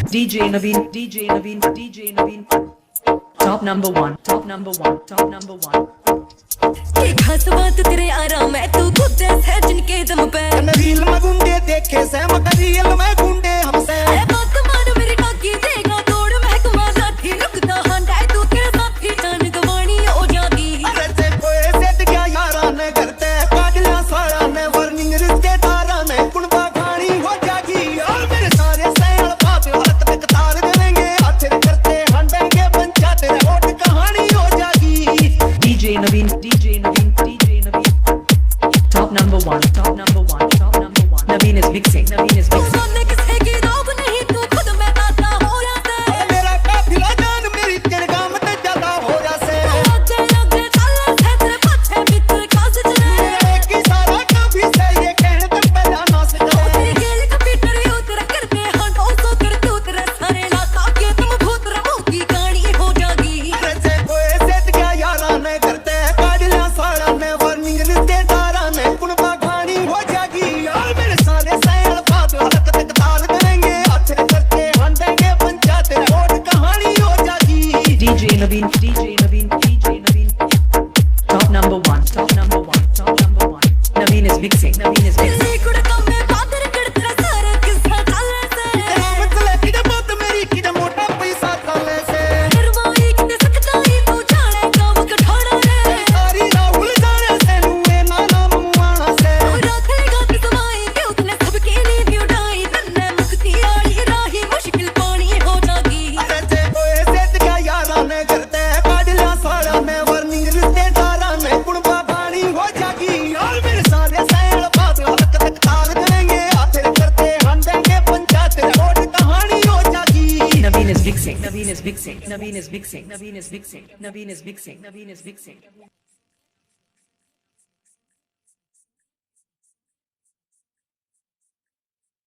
DJ Naveen, DJ Naveen, DJ Naveen. Top number one, top number one, top number one. ये खास बात तेरे आराम है तू खुद जैसे जिनके दम पे रील में गुंडे देखे से मगर रियल में गुंडे हमसे बात मान मेरी काकी देगा तोड़ महकमा लाठी रुकता हंडा तू तेरे साथी जान गवानी हो जागी अरे से कोई सेट क्या यारा ने करते काटला सारा ने वार्निंग रिश्तेदारा ने कुणबा खानी हो जागी और मेरे सारे सैल बाप हाथ पे कतार देंगे हाथ करते हंडेंगे पंचायत रोड कहानी हो जागी DJ Naveen, DJ Naveen, DJ Naveen. Top number one, top number one, top number one. Naveen is mixing, Naveen is mixing. सामने किसी की रोक नहीं तू खुद में आता हो जाते मेरा काफिला जान मेरी तेरे काम ते ज्यादा हो जासे लगे लगे चल से तेरे पीछे भीतर काज चले मेरे की सारा काफी से ये कहने ते पहला ना से तेरी गेल कंप्यूटर यू तेरा करते हंडो तो कर तू तेरे सारे लाका के तुम भूत रहो की कहानी हो जागी अरे से कोई सेट क्या यारा ने करते काटला सारा ने वार्निंग रिश्तेदारा ने कुणबा खानी हो जागी और मेरे सारे सैल बाप हाथ पे कतार देंगे हाथ करते हंडेंगे पंचायत रोड कहानी हो जागी DJ Naveen, DJ Naveen, DJ Naveen. Top number one, top number one, top number one. Naveen is mixing, Naveen is mixing. तेरी कुड़का में बादर कर तेरा सारा किस्सा चले से मतलब कि बहुत मेरी की मोटा पैसा काले से करवाई किते सकता ही तू जाने काम कठाड़ा रे सारी राहुल जाने से नुए ना नाम मुआना से रखेगा किस्माई के उतने सबके नींद उड़ाई नन्हे मुक्ति आड़ी राही मुश्किल पानी हो जागी अरे से कोई सेट क्या यारा ने करते काटला सारा ने वार्निंग रिश्तेदारा ने कुणबा खानी हो जागी और मेरे सारे सैल बाप हाथ पे कतार देंगे हाथ करते हंडेंगे पंचायत रोड कहानी हो जागी Naveen is mixing, Naveen is mixing, Naveen is mixing, Naveen is mixing, Naveen is mixing, Naveen is mixing.